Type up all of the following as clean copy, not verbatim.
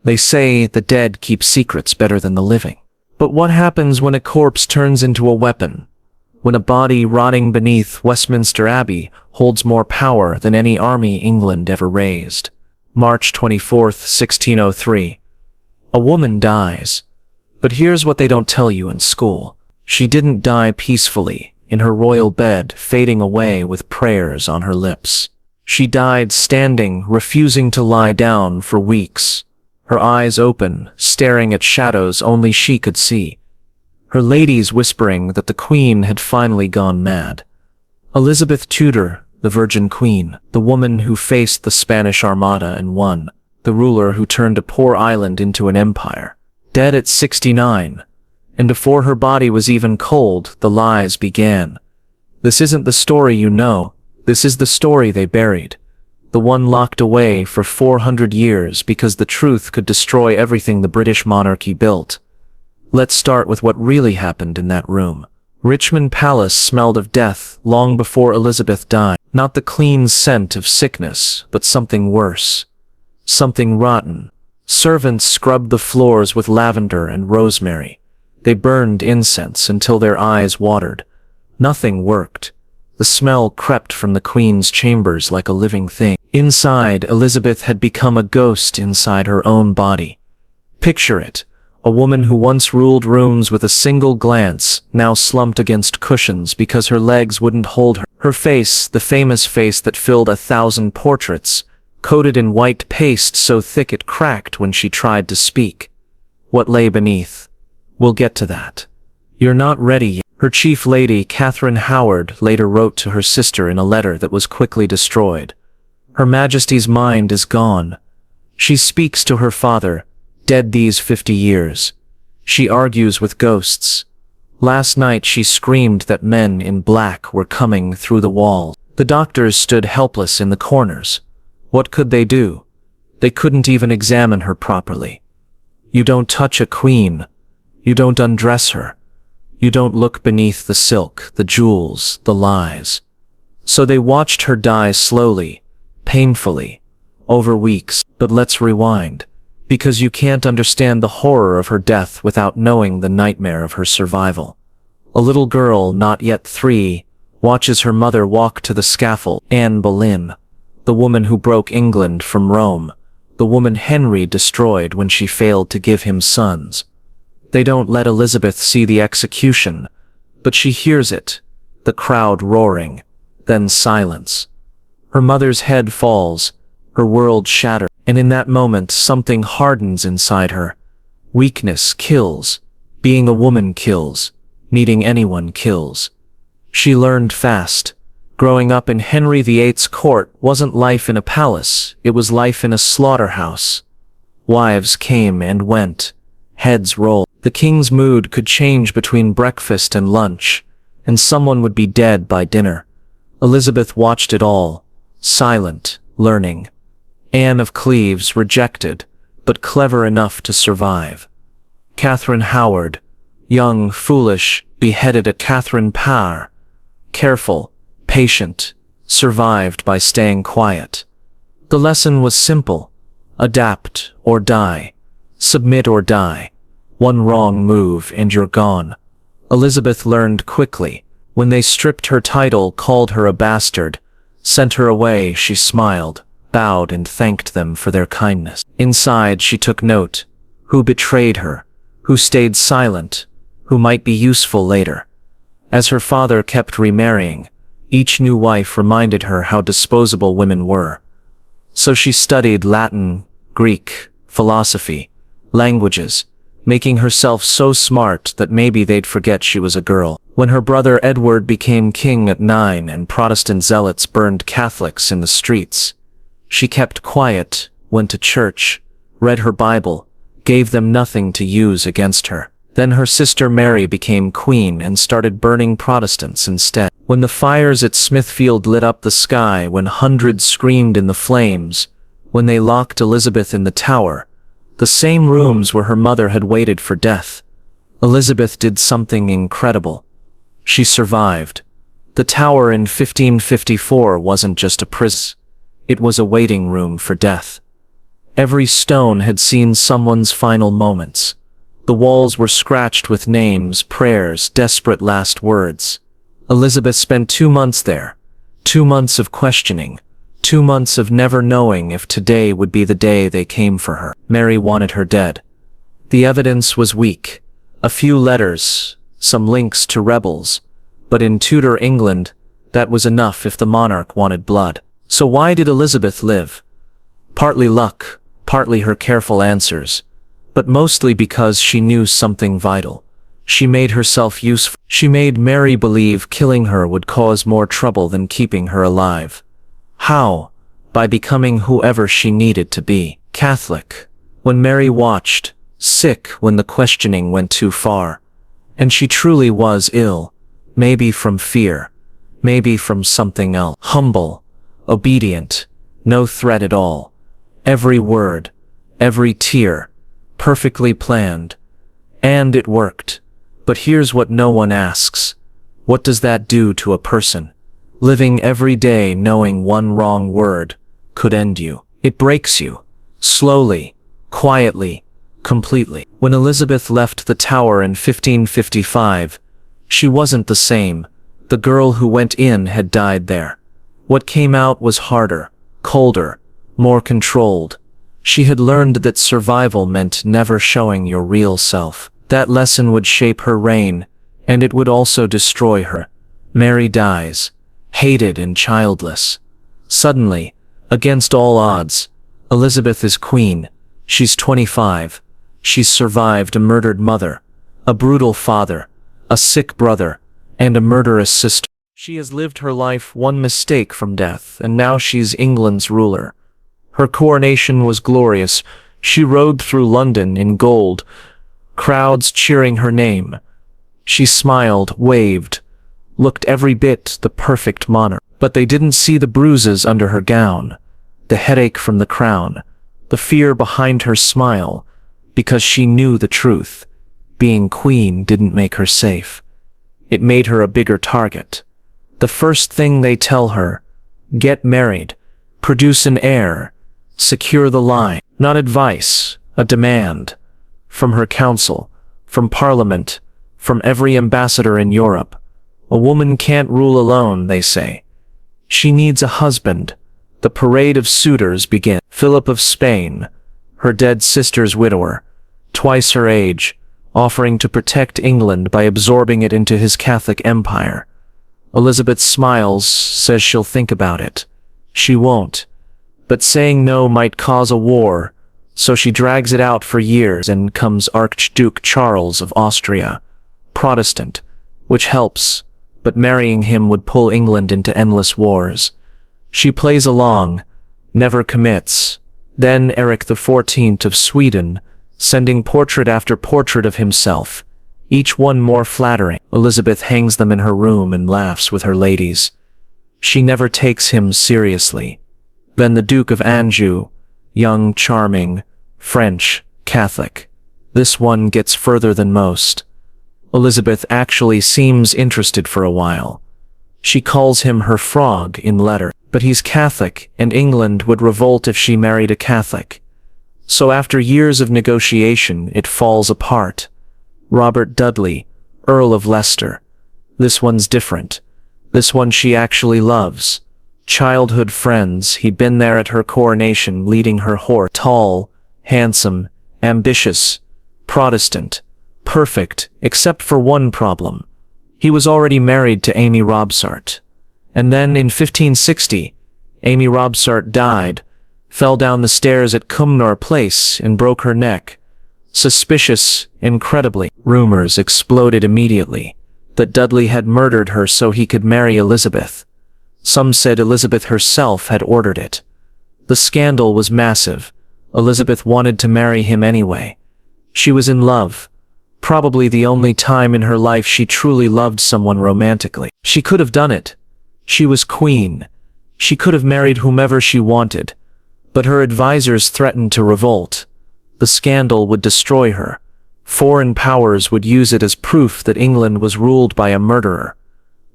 They say the dead keep secrets better than the living. But what happens when a corpse turns into a weapon? When a body rotting beneath Westminster Abbey holds more power than any army England ever raised? March 24, 1603. A woman dies. But here's what they don't tell you in school. She didn't die peacefully, in her royal bed, fading away with prayers on her lips. She died standing, refusing to lie down for weeks, her eyes open, staring at shadows only she could see, her ladies whispering that the Queen had finally gone mad. Elizabeth Tudor, the Virgin Queen, the woman who faced the Spanish Armada and won, the ruler who turned a poor island into an empire. Dead at 69, and before her body was even cold, the lies began. This isn't the story you know, this is the story they buried. The one locked away for 400 years because the truth could destroy everything the British monarchy built. Let's start with what really happened in that room. Richmond Palace smelled of death long before Elizabeth died. Not the clean scent of sickness, but something worse. Something rotten. Servants scrubbed the floors with lavender and rosemary. They burned incense until their eyes watered. Nothing worked. The smell crept from the Queen's chambers like a living thing. Inside, Elizabeth had become a ghost inside her own body. Picture it. A woman who once ruled rooms with a single glance, now slumped against cushions because her legs wouldn't hold her. Her face, the famous face that filled 1,000 portraits, coated in white paste so thick it cracked when she tried to speak. What lay beneath? We'll get to that. You're not ready yet. Her chief lady, Catherine Howard, later wrote to her sister in a letter that was quickly destroyed. Her Majesty's mind is gone. She speaks to her father, dead these 50 years. She argues with ghosts. Last night she screamed that men in black were coming through the walls. The doctors stood helpless in the corners. What could they do? They couldn't even examine her properly. You don't touch a queen. You don't undress her. You don't look beneath the silk, the jewels, the lies. So they watched her die slowly, painfully, over weeks. But let's rewind, because you can't understand the horror of her death without knowing the nightmare of her survival. A little girl, not yet 3, watches her mother walk to the scaffold. Anne Boleyn, the woman who broke England from Rome, the woman Henry destroyed when she failed to give him sons. They don't let Elizabeth see the execution, but she hears it, the crowd roaring, then silence. Her mother's head falls, her world shatters, and in that moment something hardens inside her. Weakness kills, being a woman kills, needing anyone kills. She learned fast. Growing up in Henry VIII's court wasn't life in a palace, it was life in a slaughterhouse. Wives came and went, heads rolled. The king's mood could change between breakfast and lunch, and someone would be dead by dinner. Elizabeth watched it all, silent, learning. Anne of Cleves rejected, but clever enough to survive. Catherine Howard, young, foolish, beheaded at Catherine Parr. Careful, patient, survived by staying quiet. The lesson was simple. Adapt or die. Submit or die. One wrong move and you're gone. Elizabeth learned quickly. When they stripped her title, called her a bastard, sent her away, she smiled, bowed and thanked them for their kindness. Inside she took note. Who betrayed her? Who stayed silent? Who might be useful later? As her father kept remarrying, each new wife reminded her how disposable women were. So she studied Latin, Greek, philosophy, languages, making herself so smart that maybe they'd forget she was a girl. When her brother Edward became king at 9 and Protestant zealots burned Catholics in the streets, she kept quiet, went to church, read her Bible, gave them nothing to use against her. Then her sister Mary became queen and started burning Protestants instead. When the fires at Smithfield lit up the sky, when hundreds screamed in the flames, when they locked Elizabeth in the Tower, the same rooms where her mother had waited for death, Elizabeth did something incredible. She survived. The Tower in 1554 wasn't just a prison. It was a waiting room for death. Every stone had seen someone's final moments. The walls were scratched with names, prayers, desperate last words. Elizabeth spent 2 months there. 2 months of questioning. 2 months of never knowing if today would be the day they came for her. Mary wanted her dead. The evidence was weak. A few letters, some links to rebels. But in Tudor England, that was enough if the monarch wanted blood. So why did Elizabeth live? Partly luck, partly her careful answers, but mostly because she knew something vital. She made herself useful. She made Mary believe killing her would cause more trouble than keeping her alive. How? By becoming whoever she needed to be. Catholic. When Mary watched, sick when the questioning went too far. And she truly was ill. Maybe from fear. Maybe from something else. Humble. Obedient. No threat at all. Every word. Every tear. Perfectly planned. And it worked. But here's what no one asks. What does that do to a person? Living every day knowing one wrong word could end you. It breaks you. Slowly. Quietly. Completely. When Elizabeth left the Tower in 1555, she wasn't the same. The girl who went in had died there. What came out was harder, colder, more controlled. She had learned that survival meant never showing your real self. That lesson would shape her reign, and it would also destroy her. Mary dies, hated and childless. Suddenly, against all odds, Elizabeth is queen. She's 25. She's survived a murdered mother, a brutal father, a sick brother, and a murderous sister. She has lived her life one mistake from death, and now she's England's ruler. Her coronation was glorious. She rode through London in gold, crowds cheering her name. She smiled, waved, looked every bit the perfect monarch. But they didn't see the bruises under her gown, the headache from the crown, the fear behind her smile, because she knew the truth. Being queen didn't make her safe. It made her a bigger target. The first thing they tell her, get married, produce an heir, secure the line. Not advice, a demand. From her council, from Parliament, from every ambassador in Europe. A woman can't rule alone, they say. She needs a husband. The parade of suitors begins. Philip of Spain, her dead sister's widower, twice her age, offering to protect England by absorbing it into his Catholic empire. Elizabeth smiles, says she'll think about it. She won't. But saying no might cause a war, so she drags it out for years and comes Archduke Charles of Austria, Protestant, which helps, but marrying him would pull England into endless wars. She plays along, never commits. Then Eric XIV of Sweden, sending portrait after portrait of himself, each one more flattering. Elizabeth hangs them in her room and laughs with her ladies. She never takes him seriously. Then the Duke of Anjou, young, charming, French, Catholic. This one gets further than most. Elizabeth actually seems interested for a while. She calls him her frog in letter, but he's Catholic, and England would revolt if she married a Catholic. So after years of negotiation, it falls apart. Robert Dudley, Earl of Leicester. This one's different. This one she actually loves. Childhood friends, he'd been there at her coronation leading her horse. Tall, handsome, ambitious, Protestant, perfect, except for one problem. He was already married to Amy Robsart. And then in 1560, Amy Robsart died, fell down the stairs at Cumnor Place and broke her neck. Suspicious, incredibly. Rumors exploded immediately that Dudley had murdered her so he could marry Elizabeth. Some said Elizabeth herself had ordered it. The scandal was massive. Elizabeth wanted to marry him anyway. She was in love. Probably the only time in her life she truly loved someone romantically. She could have done it. She was queen. She could have married whomever she wanted. But her advisors threatened to revolt. The scandal would destroy her. Foreign powers would use it as proof that England was ruled by a murderer.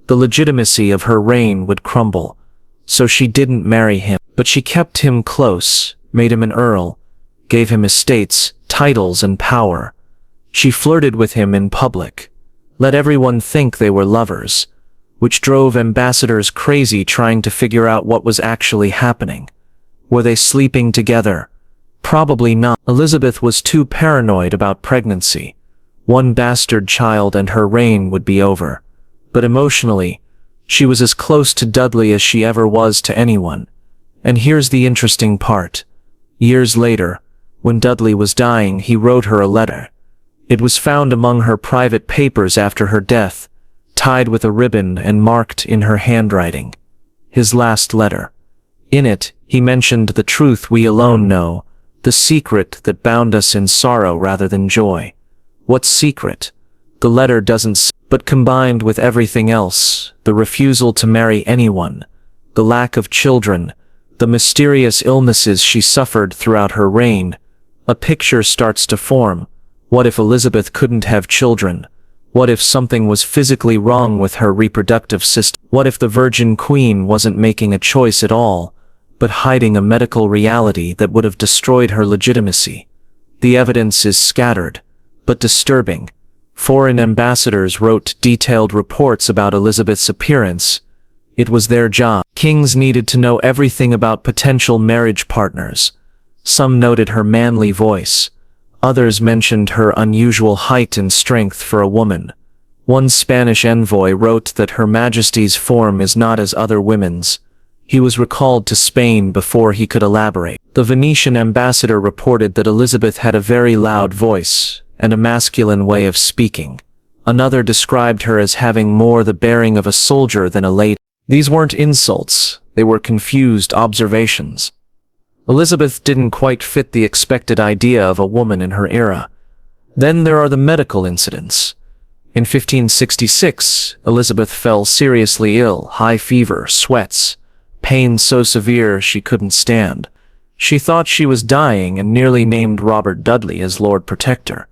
The legitimacy of her reign would crumble. So she didn't marry him. But she kept him close, made him an earl, gave him estates, titles, and power. She flirted with him in public, let everyone think they were lovers, which drove ambassadors crazy trying to figure out what was actually happening. Were they sleeping together? Probably not. Elizabeth was too paranoid about pregnancy. One bastard child and her reign would be over. But emotionally, she was as close to Dudley as she ever was to anyone. And here's the interesting part. Years later, when Dudley was dying, he wrote her a letter. It was found among her private papers after her death, tied with a ribbon and marked in her handwriting. His last letter. In it, he mentioned the truth we alone know, the secret that bound us in sorrow rather than joy. What secret? The letter doesn't say, but combined with everything else, the refusal to marry anyone, the lack of children, the mysterious illnesses she suffered throughout her reign, a picture starts to form. What if Elizabeth couldn't have children? What if something was physically wrong with her reproductive system? What if the Virgin Queen wasn't making a choice at all, but hiding a medical reality that would have destroyed her legitimacy? The evidence is scattered, but disturbing. Foreign ambassadors wrote detailed reports about Elizabeth's appearance. It was their job. Kings needed to know everything about potential marriage partners. Some noted her manly voice. Others mentioned her unusual height and strength for a woman. One Spanish envoy wrote that Her Majesty's form is not as other women's. He was recalled to Spain before he could elaborate. The Venetian ambassador reported that Elizabeth had a very loud voice and a masculine way of speaking. Another described her as having more the bearing of a soldier than a lady. These weren't insults, they were confused observations. Elizabeth didn't quite fit the expected idea of a woman in her era. Then there are the medical incidents. In 1566, Elizabeth fell seriously ill, high fever, sweats, pain so severe she couldn't stand. She thought she was dying and nearly named Robert Dudley as Lord Protector.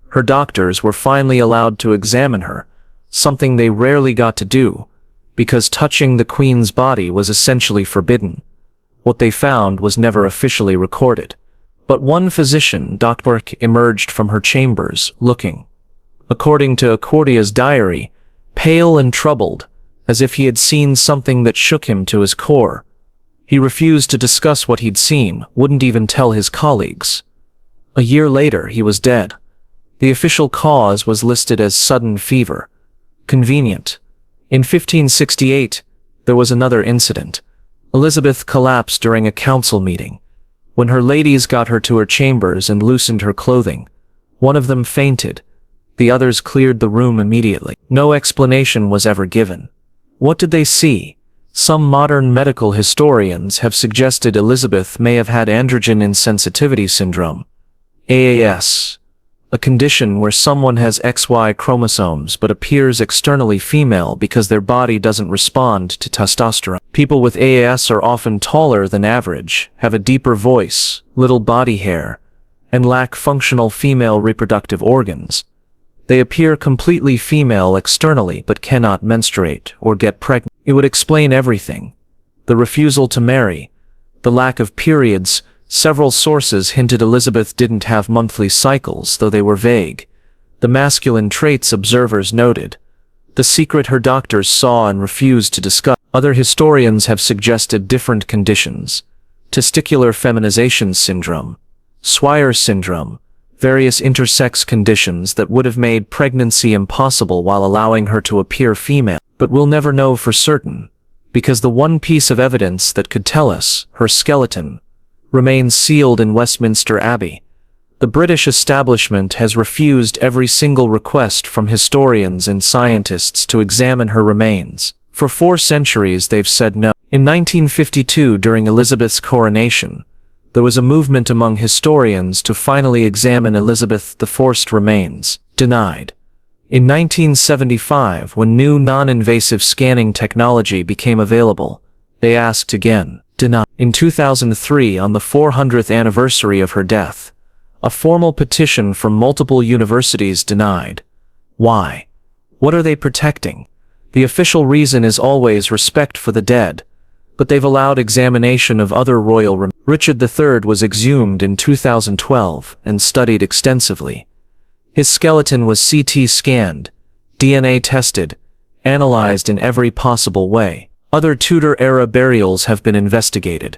Her doctors were finally allowed to examine her, something they rarely got to do, because touching the Queen's body was essentially forbidden. What they found was never officially recorded. But one physician, Dr. emerged from her chambers, looking, according to Accordia's diary, pale and troubled, as if he had seen something that shook him to his core. He refused to discuss what he'd seen, wouldn't even tell his colleagues. A year later, he was dead. The official cause was listed as sudden fever. Convenient. In 1568, there was another incident. Elizabeth collapsed during a council meeting. When her ladies got her to her chambers and loosened her clothing, one of them fainted. The others cleared the room immediately. No explanation was ever given. What did they see? Some modern medical historians have suggested Elizabeth may have had androgen insensitivity syndrome, AAS, a condition where someone has XY chromosomes but appears externally female because their body doesn't respond to testosterone. People with AAS are often taller than average, have a deeper voice, little body hair, and lack functional female reproductive organs. They appear completely female externally but cannot menstruate or get pregnant. It would explain everything. The refusal to marry, the lack of periods. Several sources hinted Elizabeth didn't have monthly cycles, though they were vague. The masculine traits observers noted. The secret her doctors saw and refused to discuss. Other historians have suggested different conditions. Testicular feminization syndrome, Swyer syndrome, various intersex conditions that would have made pregnancy impossible while allowing her to appear female. But we'll never know for certain, because the one piece of evidence that could tell us, her skeleton, remains sealed in Westminster Abbey. The British establishment has refused every single request from historians and scientists to examine her remains. For 4 centuries they've said no. In 1952, during Elizabeth's coronation, there was a movement among historians to finally examine Elizabeth I's remains. Denied. In 1975, when new non-invasive scanning technology became available, they asked again. Denied. In 2003, on the 400th anniversary of her death, a formal petition from multiple universities denied. Why? What are they protecting? The official reason is always respect for the dead. but they've allowed examination of other royal remains. Richard III was exhumed in 2012 and studied extensively. His skeleton was CT scanned, DNA tested, analyzed in every possible way. Other Tudor-era burials have been investigated.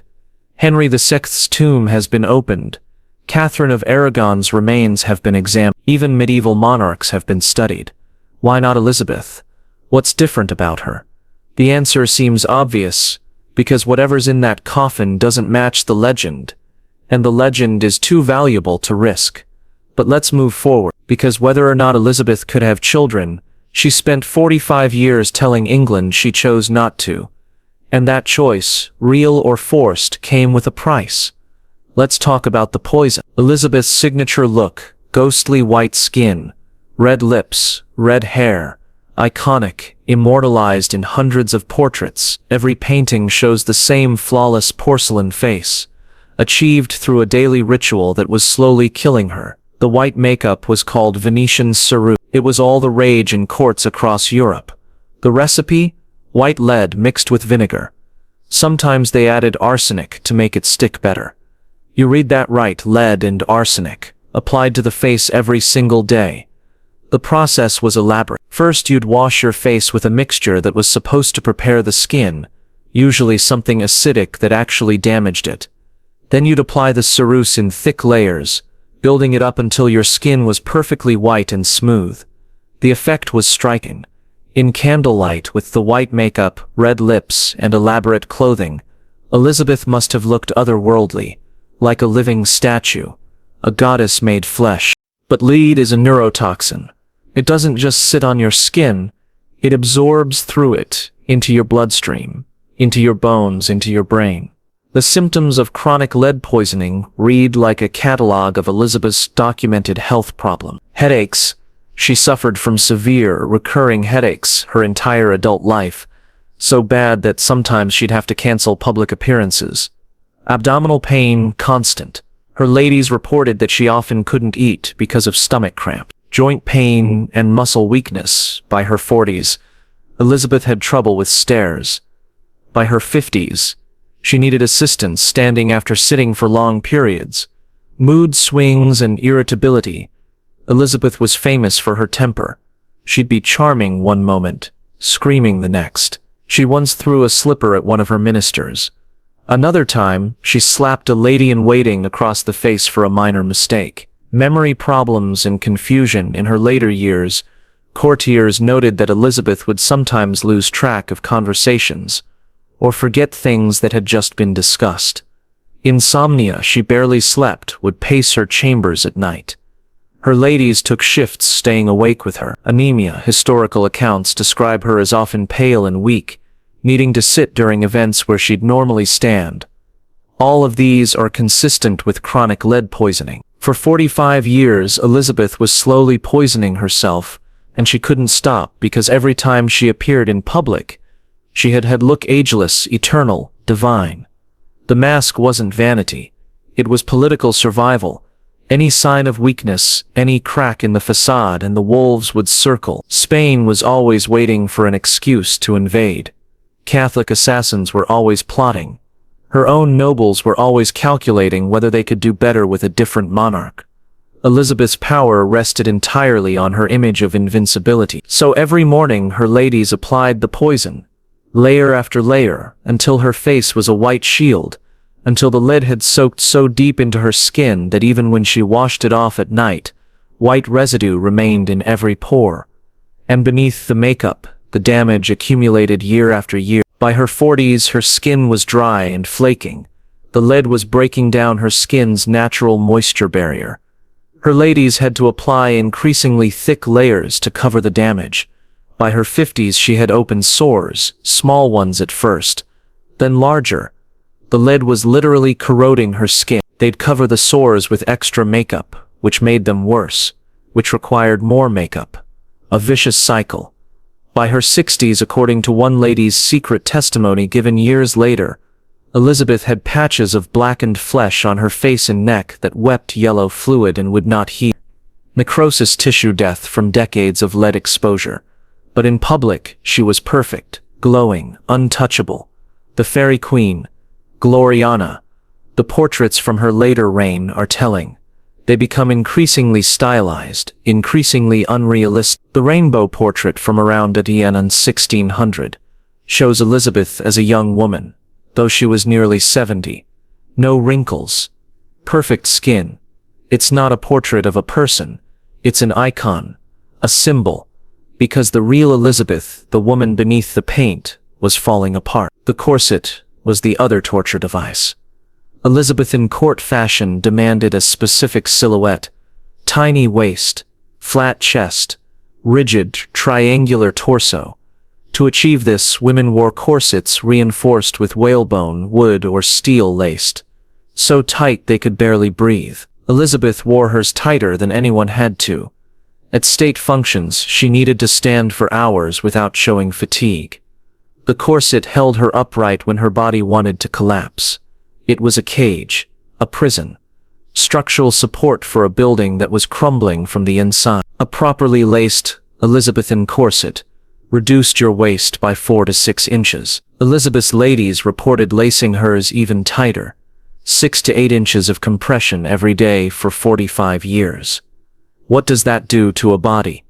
Henry VI's tomb has been opened. Catherine of Aragon's remains have been examined. Even medieval monarchs have been studied. Why not Elizabeth? What's different about her? The answer seems obvious, because whatever's in that coffin doesn't match the legend, and the legend is too valuable to risk. But let's move forward, because whether or not Elizabeth could have children, she spent 45 years telling England she chose not to. And that choice, real or forced, came with a price. Let's talk about the poison. Elizabeth's signature look, ghostly white skin, red lips, red hair, iconic, immortalized in hundreds of portraits. Every painting shows the same flawless porcelain face, achieved through a daily ritual that was slowly killing her. The white makeup was called Venetian ceruse. It was all the rage in courts across Europe. The recipe? White lead mixed with vinegar. Sometimes they added arsenic to make it stick better. You read that right, lead and arsenic, applied to the face every single day. The process was elaborate. First you'd wash your face with a mixture that was supposed to prepare the skin, usually something acidic that actually damaged it. Then you'd apply the ceruse in thick layers, building it up until your skin was perfectly white and smooth. The effect was striking. In candlelight, with the white makeup, red lips, and elaborate clothing, Elizabeth must have looked otherworldly, like a living statue, a goddess made flesh. But lead is a neurotoxin. It doesn't just sit on your skin, it absorbs through it, into your bloodstream, into your bones, into your brain. The symptoms of chronic lead poisoning read like a catalog of Elizabeth's documented health problems. Headaches. She suffered from severe, recurring headaches her entire adult life, so bad that sometimes she'd have to cancel public appearances. Abdominal pain, constant. Her ladies reported that she often couldn't eat because of stomach cramp. Joint pain and muscle weakness. By her 40s, Elizabeth had trouble with stairs. By her 50s, she needed assistance standing after sitting for long periods. Mood swings and irritability. Elizabeth was famous for her temper. She'd be charming one moment, screaming the next. She once threw a slipper at one of her ministers. Another time, she slapped a lady-in-waiting across the face for a minor mistake. Memory problems and confusion in her later years. Courtiers noted that Elizabeth would sometimes lose track of conversations, or forget things that had just been discussed. Insomnia. She barely slept, would pace her chambers at night. Her ladies took shifts staying awake with her. Anemia. Historical accounts describe her as often pale and weak, needing to sit during events where she'd normally stand. All of these are consistent with chronic lead poisoning. For 45 years, Elizabeth was slowly poisoning herself, and she couldn't stop because every time she appeared in public, she had look ageless, eternal, divine. The mask wasn't vanity. It was political survival. Any sign of weakness, any crack in the facade, and the wolves would circle. Spain was always waiting for an excuse to invade. Catholic assassins were always plotting. Her own nobles were always calculating whether they could do better with a different monarch. Elizabeth's power rested entirely on her image of invincibility. So every morning her ladies applied the poison, layer after layer, until her face was a white shield, until the lead had soaked so deep into her skin that even when she washed it off at night, white residue remained in every pore. And beneath the makeup, the damage accumulated year after year. By her 40s, her skin was dry and flaking. The lead was breaking down her skin's natural moisture barrier. Her ladies had to apply increasingly thick layers to cover the damage. By her 50s, she had open sores, small ones at first, then larger. The lead was literally corroding her skin. They'd cover the sores with extra makeup, which made them worse, which required more makeup. A vicious cycle. By her 60s, according to one lady's secret testimony given years later, Elizabeth had patches of blackened flesh on her face and neck that wept yellow fluid and would not heal. Necrosis, tissue death from decades of lead exposure. But in public, she was perfect, glowing, untouchable. The Fairy Queen, Gloriana. The portraits from her later reign are telling. They become increasingly stylized, increasingly unrealistic. The rainbow portrait from around Etienne in 1600 shows Elizabeth as a young woman, though she was nearly 70. No wrinkles. Perfect skin. It's not a portrait of a person. It's an icon, a symbol, because the real Elizabeth, the woman beneath the paint, was falling apart. The corset was the other torture device. Elizabethan court fashion demanded a specific silhouette: tiny waist, flat chest, rigid, triangular torso. To achieve this, women wore corsets reinforced with whalebone, wood, or steel laced, so tight they could barely breathe. Elizabeth wore hers tighter than anyone had to. At state functions, she needed to stand for hours without showing fatigue. The corset held her upright when her body wanted to collapse. It was a cage, a prison, structural support for a building that was crumbling from the inside. A properly laced Elizabethan corset reduced your waist by 4 to 6 inches. Elizabeth's ladies reported lacing hers even tighter, 6 to 8 inches of compression every day for 45 years. What does that do to a body?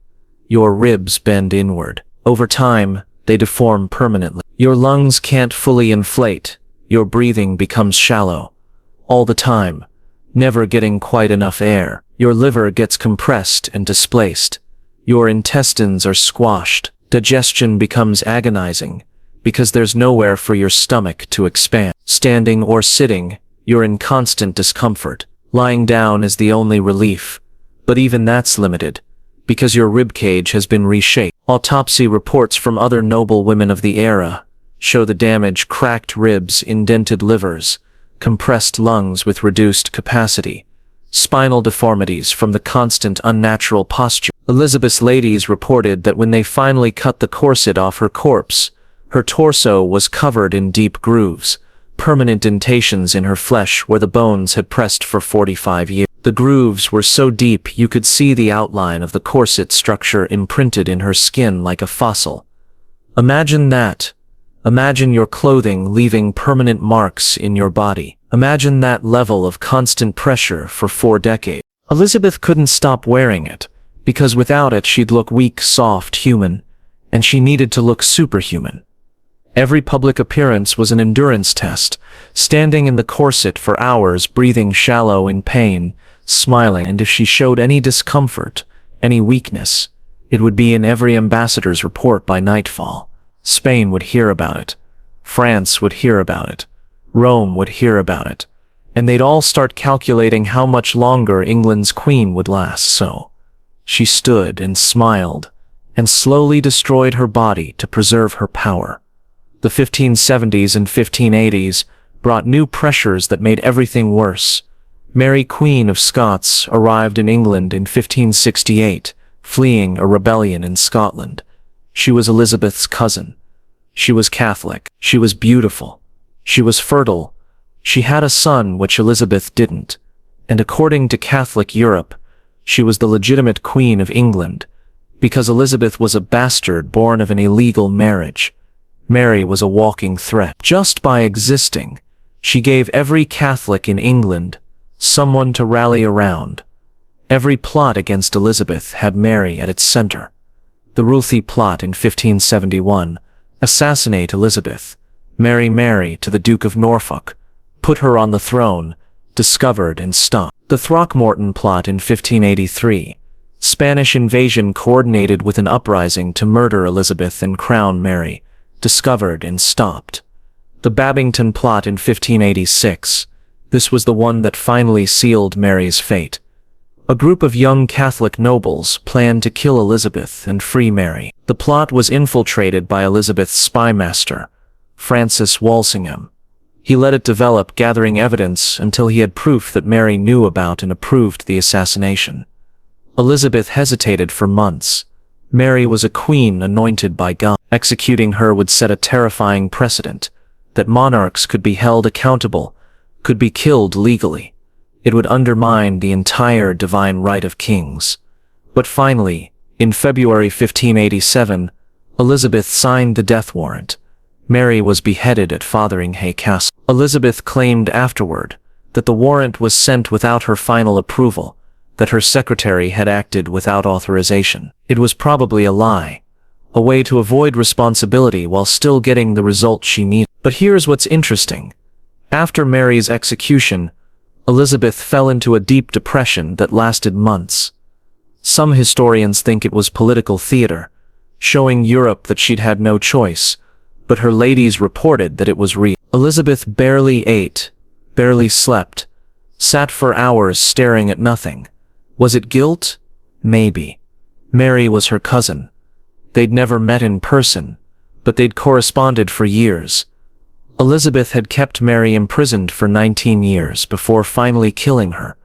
Your ribs bend inward. Over time, they deform permanently. Your lungs can't fully inflate. Your breathing becomes shallow. All the time, never getting quite enough air. Your liver gets compressed and displaced. Your intestines are squashed. Digestion becomes agonizing, because there's nowhere for your stomach to expand. Standing or sitting, you're in constant discomfort. Lying down is the only relief, but even that's limited, because your ribcage has been reshaped. Autopsy reports from other noble women of the era show the damage: cracked ribs, indented livers, compressed lungs with reduced capacity, spinal deformities from the constant unnatural posture. Elizabeth's ladies reported that when they finally cut the corset off her corpse, her torso was covered in deep grooves, permanent indentations in her flesh where the bones had pressed for 45 years. The grooves were so deep you could see the outline of the corset structure imprinted in her skin like a fossil. Imagine that. Imagine your clothing leaving permanent marks in your body. Imagine that level of constant pressure for 4 decades. Elizabeth couldn't stop wearing it, because without it she'd look weak, soft, human, and she needed to look superhuman. Every public appearance was an endurance test, standing in the corset for hours, breathing shallow in pain, smiling, and if she showed any discomfort, any weakness, it would be in every ambassador's report by nightfall. Spain would hear about it. France would hear about it. Rome would hear about it. And they'd all start calculating how much longer England's queen would last. So she stood and smiled, and slowly destroyed her body to preserve her power. The 1570s and 1580s brought new pressures that made everything worse. Mary, Queen of Scots, arrived in England in 1568, fleeing a rebellion in Scotland. She was Elizabeth's cousin. She was Catholic. She was beautiful. She was fertile. She had a son, which Elizabeth didn't. And according to Catholic Europe, she was the legitimate Queen of England, because Elizabeth was a bastard born of an illegal marriage. Mary was a walking threat. Just by existing, she gave every Catholic in England someone to rally around. Every plot against Elizabeth had Mary at its center. The Ruthie plot in 1571, assassinate Elizabeth, marry to the Duke of Norfolk, put her on the throne, discovered and stopped. The Throckmorton plot in 1583, Spanish invasion coordinated with an uprising to murder Elizabeth and crown Mary, discovered and stopped. The Babington plot in 1586, this was the one that finally sealed Mary's fate. A group of young Catholic nobles planned to kill Elizabeth and free Mary. The plot was infiltrated by Elizabeth's spy master, Francis Walsingham. He let it develop, gathering evidence until he had proof that Mary knew about and approved the assassination. Elizabeth hesitated for months. Mary was a queen anointed by God. Executing her would set a terrifying precedent, that monarchs could be held accountable, could be killed legally. It would undermine the entire divine right of kings. But finally, in February 1587, Elizabeth signed the death warrant. Mary was beheaded at Fotheringhay Castle. Elizabeth claimed afterward that the warrant was sent without her final approval, that her secretary had acted without authorization. It was probably a lie, a way to avoid responsibility while still getting the result she needed. But here's what's interesting. After Mary's execution, Elizabeth fell into a deep depression that lasted months. Some historians think it was political theater, showing Europe that she'd had no choice, but her ladies reported that it was real. Elizabeth barely ate, barely slept, sat for hours staring at nothing. Was it guilt? Maybe. Mary was her cousin. They'd never met in person, but they'd corresponded for years. Elizabeth had kept Mary imprisoned for 19 years before finally killing her.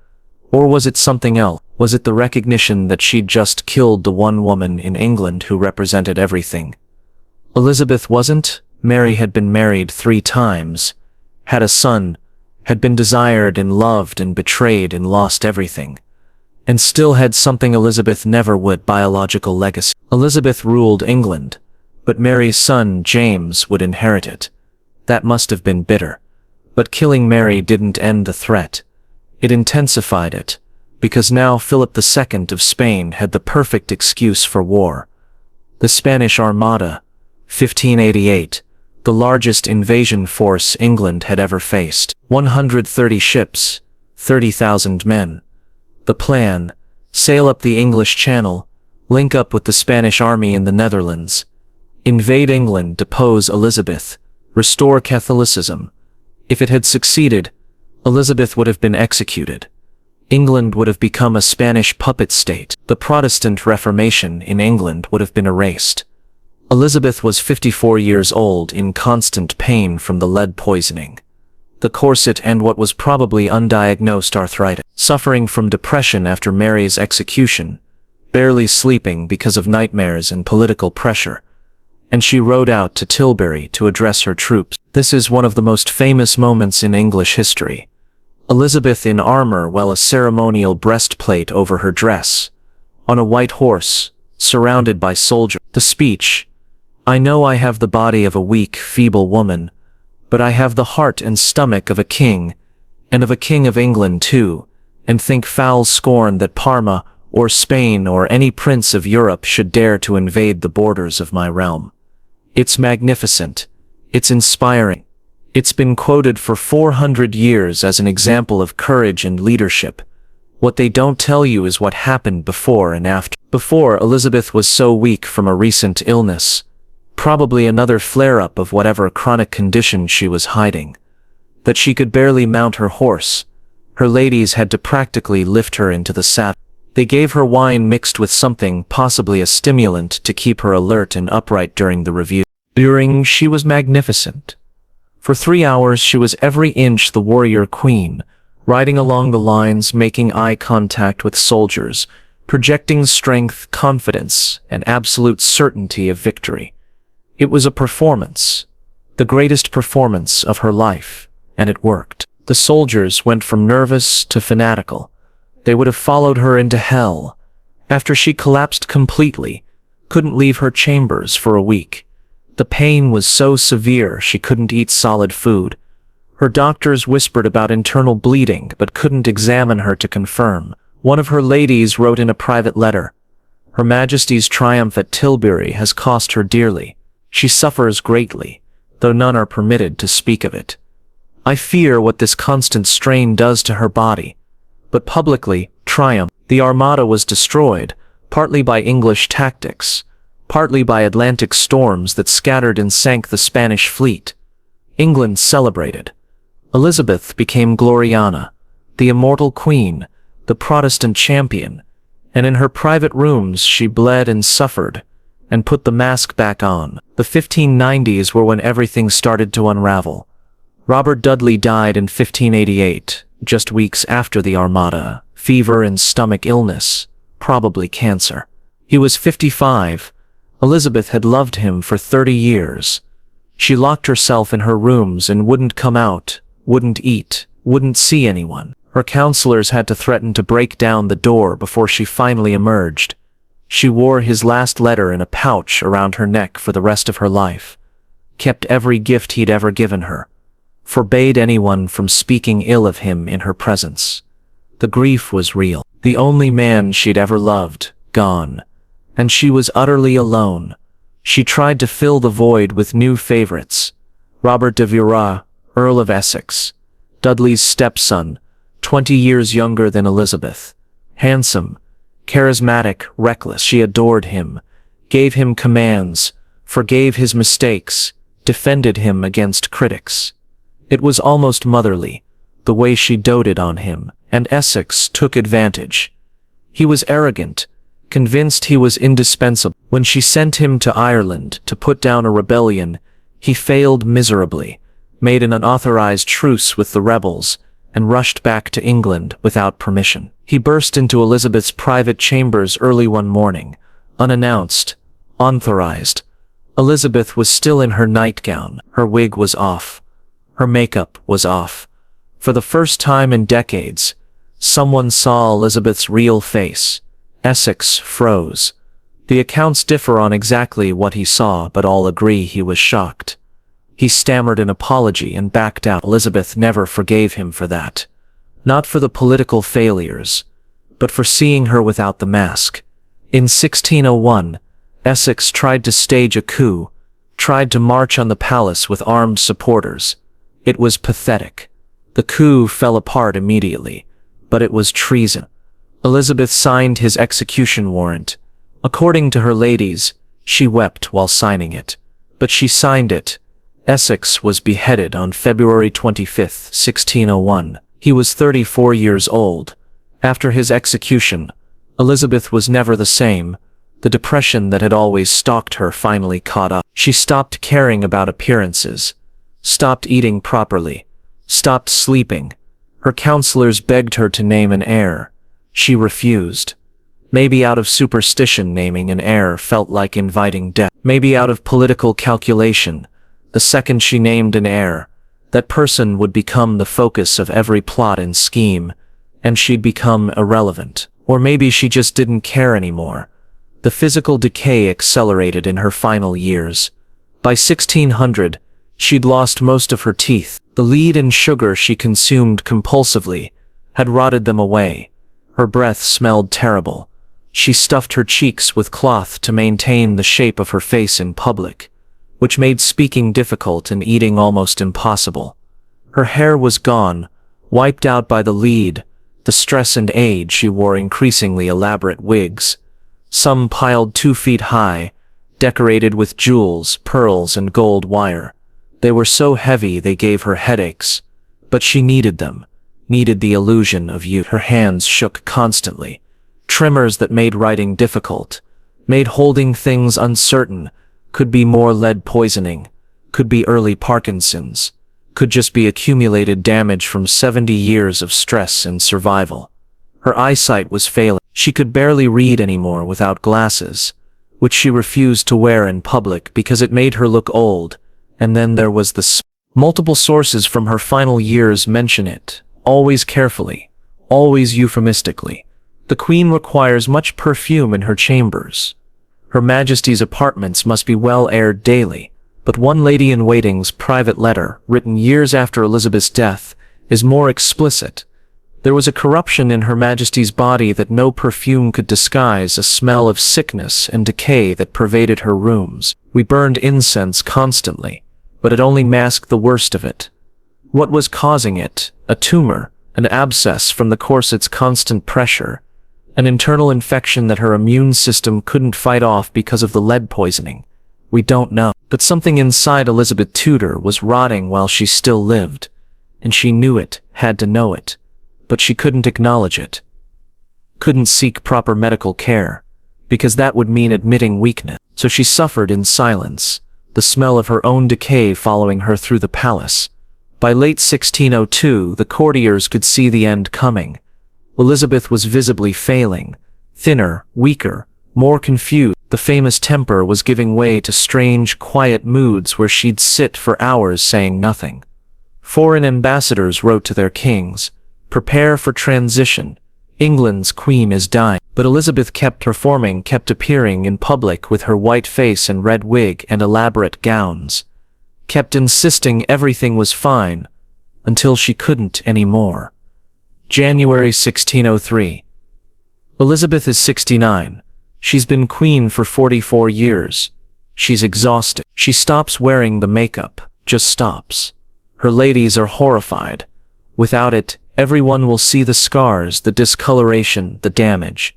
Or was it something else? Was it the recognition that she'd just killed the one woman in England who represented everything? Elizabeth wasn't. Mary had been married 3 times, had a son, had been desired and loved and betrayed and lost everything, and still had something Elizabeth never would: biological legacy. Elizabeth ruled England, but Mary's son, James, would inherit it. That must have been bitter. But killing Mary didn't end the threat. It intensified it, because now Philip II of Spain had the perfect excuse for war. The Spanish Armada, 1588, the largest invasion force England had ever faced. 130 ships, 30,000 men. The plan: sail up the English Channel, link up with the Spanish army in the Netherlands, invade England, depose Elizabeth, restore Catholicism. If it had succeeded, Elizabeth would have been executed. England would have become a Spanish puppet state. The Protestant Reformation in England would have been erased. Elizabeth was 54 years old, in constant pain from the lead poisoning, the corset, and what was probably undiagnosed arthritis, suffering from depression after Mary's execution, barely sleeping because of nightmares and political pressure. And she rode out to Tilbury to address her troops. This is one of the most famous moments in English history. Elizabeth in armor, while a ceremonial breastplate over her dress, on a white horse, surrounded by soldiers. The speech: "I know I have the body of a weak, feeble woman, but I have the heart and stomach of a king, and of a king of England too, and think foul scorn that Parma, or Spain, or any prince of Europe should dare to invade the borders of my realm." It's magnificent. It's inspiring. It's been quoted for 400 years as an example of courage and leadership. What they don't tell you is what happened before and after. Before, Elizabeth was so weak from a recent illness, probably another flare-up of whatever chronic condition she was hiding, that she could barely mount her horse. Her ladies had to practically lift her into the saddle. They gave her wine mixed with something, possibly a stimulant, to keep her alert and upright during the review. She was magnificent. For 3 hours she was every inch the warrior queen, riding along the lines, making eye contact with soldiers, projecting strength, confidence, and absolute certainty of victory. It was a performance, the greatest performance of her life, and it worked. The soldiers went from nervous to fanatical. They would have followed her into hell. After she collapsed completely, couldn't leave her chambers for a week. The pain was so severe she couldn't eat solid food. Her doctors whispered about internal bleeding but couldn't examine her to confirm. One of her ladies wrote in a private letter, "Her Majesty's triumph at Tilbury has cost her dearly. She suffers greatly, though none are permitted to speak of it. I fear what this constant strain does to her body." But publicly, triumph. The Armada was destroyed, partly by English tactics, partly by Atlantic storms that scattered and sank the Spanish fleet. England celebrated. Elizabeth became Gloriana, the immortal queen, the Protestant champion, and in her private rooms she bled and suffered, and put the mask back on. The 1590s were when everything started to unravel. Robert Dudley died in 1588, just weeks after the Armada, fever and stomach illness, probably cancer. He was 55. Elizabeth had loved him for 30 years. She locked herself in her rooms and wouldn't come out, wouldn't eat, wouldn't see anyone. Her counselors had to threaten to break down the door before she finally emerged. She wore his last letter in a pouch around her neck for the rest of her life. kept every gift he'd ever given her, forbade anyone from speaking ill of him in her presence. The grief was real. The only man she'd ever loved, gone. And she was utterly alone. She tried to fill the void with new favorites. Robert de Vira, Earl of Essex, Dudley's stepson, 20 years younger than Elizabeth. Handsome, charismatic, reckless. She adored him, gave him commands, forgave his mistakes, defended him against critics. It was almost motherly, the way she doted on him, and Essex took advantage. He was arrogant, convinced he was indispensable. When she sent him to Ireland to put down a rebellion, he failed miserably, made an unauthorized truce with the rebels, and rushed back to England without permission. He burst into Elizabeth's private chambers early one morning, unannounced, unauthorized. Elizabeth was still in her nightgown. Her wig was off. Her makeup was off. For the first time in decades, someone saw Elizabeth's real face. Essex froze. The accounts differ on exactly what he saw, but all agree he was shocked. He stammered an apology and backed out. Elizabeth never forgave him for that. Not for the political failures, but for seeing her without the mask. In 1601, Essex tried to stage a coup, tried to march on the palace with armed supporters. It was pathetic. The coup fell apart immediately, but it was treason. Elizabeth signed his execution warrant. According to her ladies, she wept while signing it. But she signed it. Essex was beheaded on February 25, 1601. He was 34 years old. After his execution, Elizabeth was never the same. The depression that had always stalked her finally caught up. She stopped caring about appearances, stopped eating properly, stopped sleeping. Her counselors begged her to name an heir. She refused. Maybe out of superstition, naming an heir felt like inviting death. Maybe out of political calculation. The second she named an heir, that person would become the focus of every plot and scheme, and she'd become irrelevant. Or maybe she just didn't care anymore. The physical decay accelerated in her final years. By 1600, she'd lost most of her teeth. The lead and sugar she consumed compulsively had rotted them away. Her breath smelled terrible. She stuffed her cheeks with cloth to maintain the shape of her face in public, which made speaking difficult and eating almost impossible. Her hair was gone, wiped out by the lead, the stress and age. She wore increasingly elaborate wigs, some piled 2 feet high, decorated with jewels, pearls, and gold wire. They were so heavy they gave her headaches, but she needed them, needed the illusion of youth. Her hands shook constantly, tremors that made writing difficult, made holding things uncertain. Could be more lead poisoning, could be early Parkinson's, could just be accumulated damage from 70 years of stress and survival. Her eyesight was failing. She could barely read anymore without glasses, which she refused to wear in public because it made her look old. And then there was the multiple sources from her final years mention it, always carefully, always euphemistically. The Queen requires much perfume in her chambers. Her Majesty's apartments must be well aired daily, but one lady-in-waiting's private letter, written years after Elizabeth's death, is more explicit. There was a corruption in Her Majesty's body that no perfume could disguise, a smell of sickness and decay that pervaded her rooms. We burned incense constantly, but it only masked the worst of it. What was causing it? A tumor, an abscess from the corset's constant pressure, an internal infection that her immune system couldn't fight off because of the lead poisoning. We don't know. But something inside Elizabeth Tudor was rotting while she still lived, and she knew it, had to know it. But she couldn't acknowledge it. Couldn't seek proper medical care, because that would mean admitting weakness. So she suffered in silence, the smell of her own decay following her through the palace. By late 1602, the courtiers could see the end coming. Elizabeth was visibly failing, thinner, weaker, more confused. The famous temper was giving way to strange, quiet moods where she'd sit for hours saying nothing. Foreign ambassadors wrote to their kings, "Prepare for transition. England's queen is dying." But Elizabeth kept performing, kept appearing in public with her white face and red wig and elaborate gowns. kept insisting everything was fine, until she couldn't anymore. January 1603. Elizabeth is 69. She's been queen for 44 years. She's exhausted. She stops wearing the makeup, just stops. Her ladies are horrified. Without it, everyone will see the scars, the discoloration, the damage.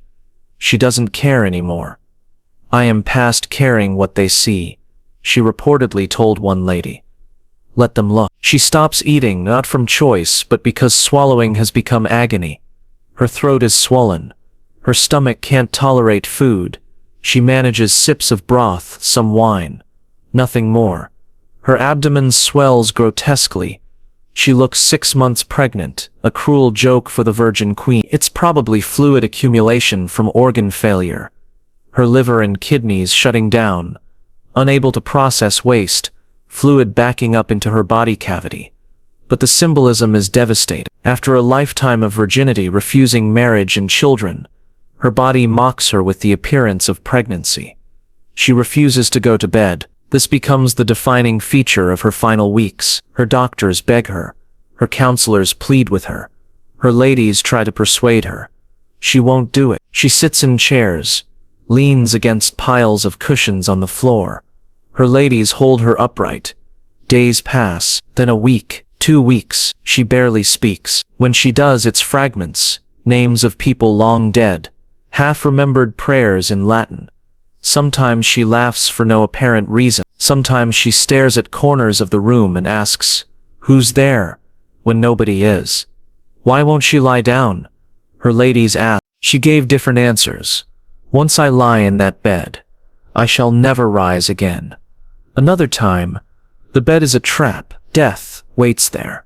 She doesn't care anymore. I am past caring what they see, she reportedly told one lady. Let them look. She stops eating, not from choice, but because swallowing has become agony. Her throat is swollen. Her stomach can't tolerate food. She manages sips of broth, some wine. Nothing more. Her abdomen swells grotesquely. She looks 6 months pregnant, a cruel joke for the Virgin Queen. It's probably fluid accumulation from organ failure. Her liver and kidneys shutting down, unable to process waste, fluid backing up into her body cavity. But the symbolism is devastating. After a lifetime of virginity, refusing marriage and children, her body mocks her with the appearance of pregnancy. She refuses to go to bed. This becomes the defining feature of her final weeks. Her doctors beg her. Her counselors plead with her. Her ladies try to persuade her. She won't do it. She sits in chairs, leans against piles of cushions on the floor. Her ladies hold her upright. Days pass, then a week, 2 weeks. She barely speaks. When she does, it's fragments, names of people long dead, half-remembered prayers in Latin. Sometimes she laughs for no apparent reason. Sometimes she stares at corners of the room and asks, "Who's there?" when nobody is. Why won't she lie down? Her ladies ask. She gave different answers. Once I lie in that bed, I shall never rise again. Another time, the bed is a trap. Death waits there.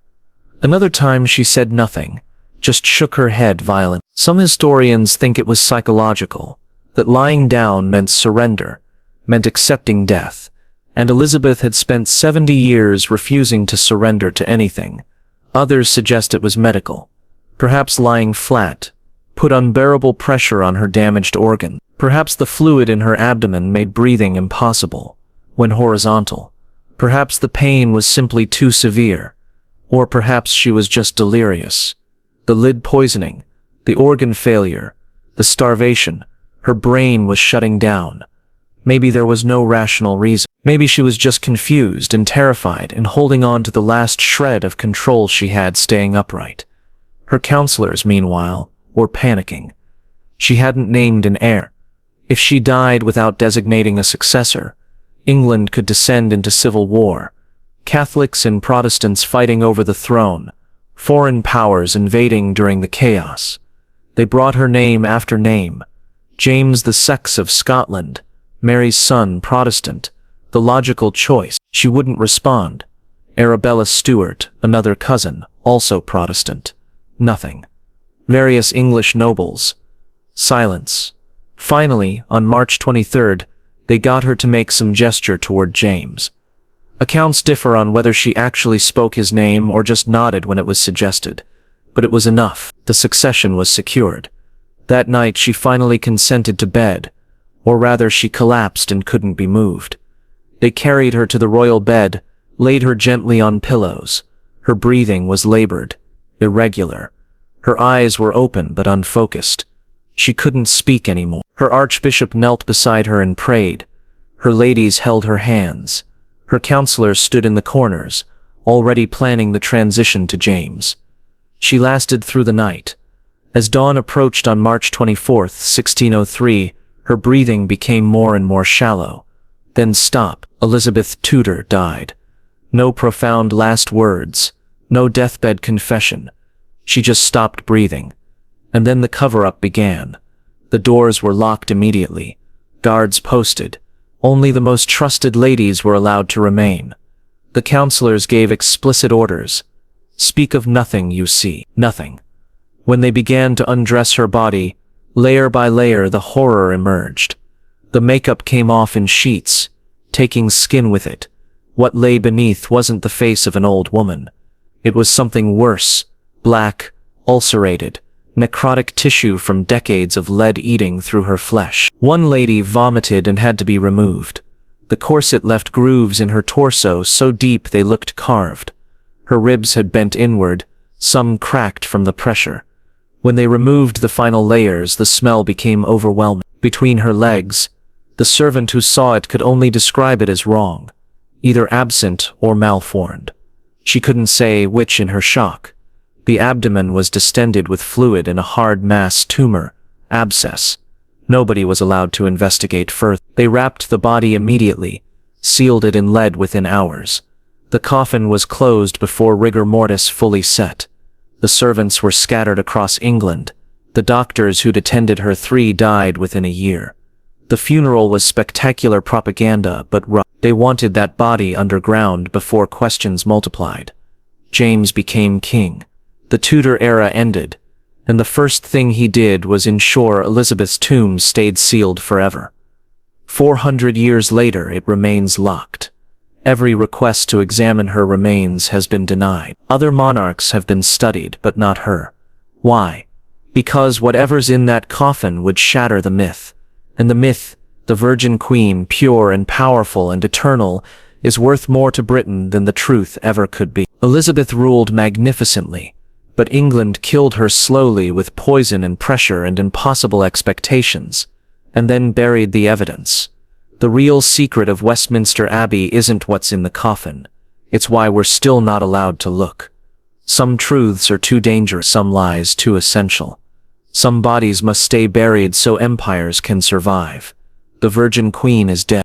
Another time she said nothing, just shook her head violently. Some historians think it was psychological, that lying down meant surrender, meant accepting death, and Elizabeth had spent 70 years refusing to surrender to anything. Others suggest it was medical. Perhaps lying flat put unbearable pressure on her damaged organ. Perhaps the fluid in her abdomen made breathing impossible when horizontal. Perhaps the pain was simply too severe. Or perhaps she was just delirious. The lid poisoning, the organ failure, the starvation, her brain was shutting down. Maybe there was no rational reason. Maybe she was just confused and terrified and holding on to the last shred of control she had, staying upright. Her counselors, meanwhile, were panicking. She hadn't named an heir. If she died without designating a successor, England could descend into civil war. Catholics and Protestants fighting over the throne, foreign powers invading during the chaos. They brought her name after name. James VI of Scotland, Mary's son, Protestant, the logical choice. She wouldn't respond. Arabella Stuart, another cousin, also Protestant. Nothing. Various English nobles. Silence. Finally, on March 23rd, they got her to make some gesture toward James. Accounts differ on whether she actually spoke his name or just nodded when it was suggested. But it was enough. The succession was secured. That night she finally consented to bed, or rather she collapsed and couldn't be moved. They carried her to the royal bed, laid her gently on pillows. Her breathing was labored, irregular. Her eyes were open but unfocused. She couldn't speak anymore. Her archbishop knelt beside her and prayed. Her ladies held her hands. Her counselors stood in the corners, already planning the transition to James. She lasted through the night. As dawn approached on March 24, 1603, her breathing became more and more shallow. Then stop. Elizabeth Tudor died. No profound last words, no deathbed confession. She just stopped breathing. And then the cover-up began. The doors were locked immediately. Guards posted. Only the most trusted ladies were allowed to remain. The counselors gave explicit orders. Speak of nothing you see. Nothing. When they began to undress her body, layer by layer the horror emerged. The makeup came off in sheets, taking skin with it. What lay beneath wasn't the face of an old woman. It was something worse, black, ulcerated, necrotic tissue from decades of lead eating through her flesh. One lady vomited and had to be removed. The corset left grooves in her torso so deep they looked carved. Her ribs had bent inward, some cracked from the pressure. When they removed the final layers, the smell became overwhelming. Between her legs, the servant who saw it could only describe it as wrong, either absent or malformed. She couldn't say which in her shock. The abdomen was distended with fluid in a hard mass tumor, abscess. Nobody was allowed to investigate further. They wrapped the body immediately, sealed it in lead within hours. The coffin was closed before rigor mortis fully set. The servants were scattered across England. The doctors who'd attended her 3 died within a year. The funeral was spectacular propaganda, but they wanted that body underground before questions multiplied. James became king. The Tudor era ended, and the first thing he did was ensure Elizabeth's tomb stayed sealed forever. 400 years later, it remains locked. Every request to examine her remains has been denied. Other monarchs have been studied, but not her. Why? Because whatever's in that coffin would shatter the myth. And the myth, the Virgin Queen, pure and powerful and eternal, is worth more to Britain than the truth ever could be. Elizabeth ruled magnificently, but England killed her slowly with poison and pressure and impossible expectations, and then buried the evidence. The real secret of Westminster Abbey isn't what's in the coffin. It's why we're still not allowed to look. Some truths are too dangerous, some lies too essential. Some bodies must stay buried so empires can survive. The Virgin Queen is dead.